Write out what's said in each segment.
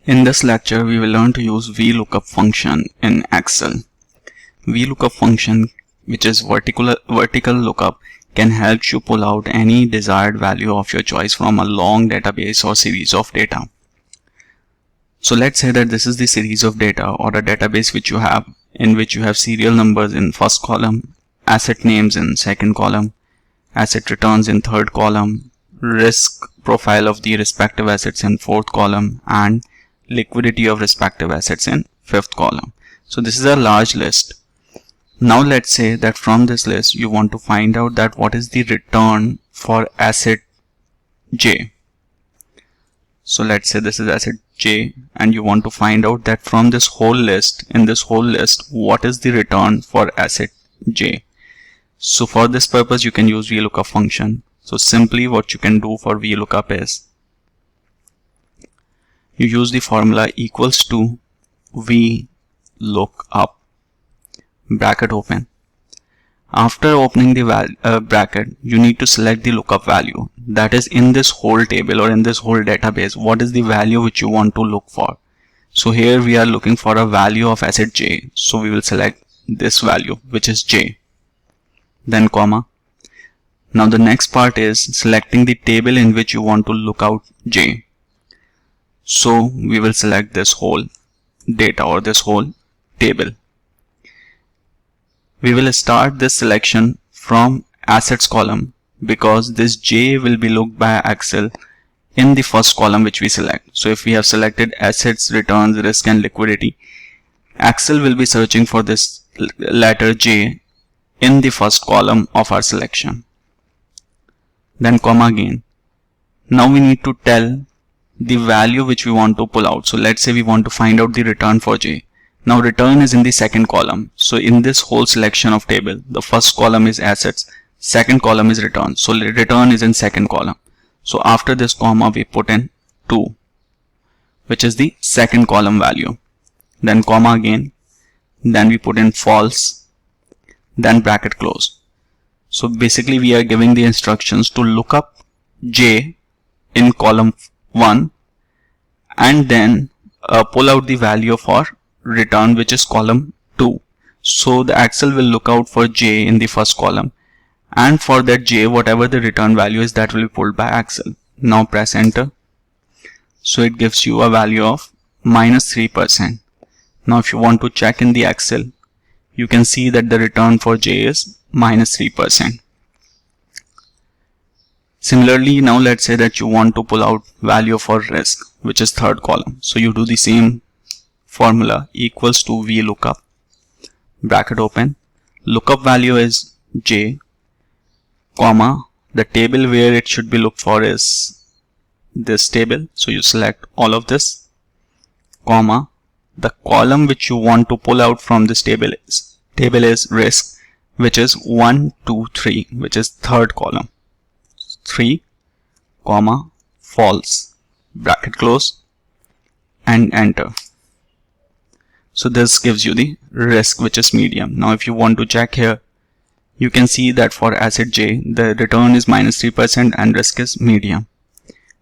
In this lecture, we will learn to use VLOOKUP function in Excel. VLOOKUP function, which is vertical lookup, can help you pull out any desired value of your choice from a long database or series of data. So let's say that this is the series of data or a database which you have, in which you have serial numbers in first column, asset names in second column, asset returns in third column, risk profile of the respective assets in fourth column, and liquidity of respective assets in fifth column. So this is a large list. Now let's say that from this list you want to find out that what is the return for asset J. So let's say this is asset J and you want to find out that from this whole list, what is the return for asset J. So for this purpose you can use VLOOKUP function. So simply what you can do for VLOOKUP is you use the formula equals to VLOOKUP, bracket open. After opening the bracket, you need to select the lookup value, that is in this whole table or in this whole database. What is the value which you want to look for? So here we are looking for a value of asset J, so we will select this value, which is J, then comma. Now the next part is selecting the table in which you want to look out J. So we will select this whole data or this whole table. We will start this selection from assets column because this J will be looked by Excel in the first column which we select. So if we have selected assets, returns, risk and liquidity, Excel will be searching for this letter J in the first column of our selection. Then comma again. Now we need to tell the value which we want to pull out. So let's say we want to find out the return for J. Now return is in the second column. So in this whole selection of table, the first column is assets, second column is return. So return is in second column. So after this comma we put in 2, which is the second column value. Then comma again. Then we put in false. Then bracket close. So basically we are giving the instructions to look up J in column 1 and then pull out the value for return, which is column 2. So the Excel will look out for J in the first column, and for that J, whatever the return value is, that will be pulled by Excel. Now press enter. So it gives you a value of -3%. Now if you want to check in the Excel, you can see that the return for J is -3%. Similarly, now let's say that you want to pull out value for risk, which is third column. So you do the same formula, equals to VLOOKUP, bracket open. Lookup value is J, comma. The table where it should be looked for is this table. So you select all of this, comma. The column which you want to pull out from this table is risk, which is 1, 2, 3, which is third column. 3, comma, false, bracket close, and enter. So this gives you the risk, which is medium. Now if you want to check here, you can see that for asset J, the return is -3% and risk is medium.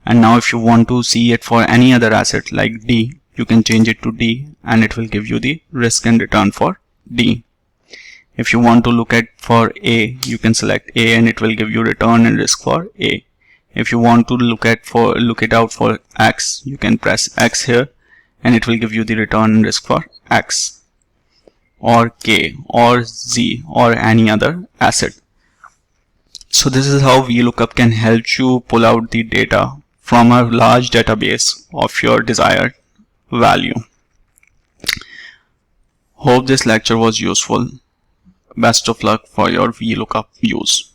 And now if you want to see it for any other asset like D, you can change it to D and it will give you the risk and return for D. If you want to look at for A, you can select A and it will give you return and risk for A. If you want to look it out for X, you can press X here and it will give you the return and risk for X, or K, or Z, or any other asset. So this is how VLOOKUP can help you pull out the data from a large database of your desired value. Hope this lecture was useful. Best of luck for your VLOOKUP use.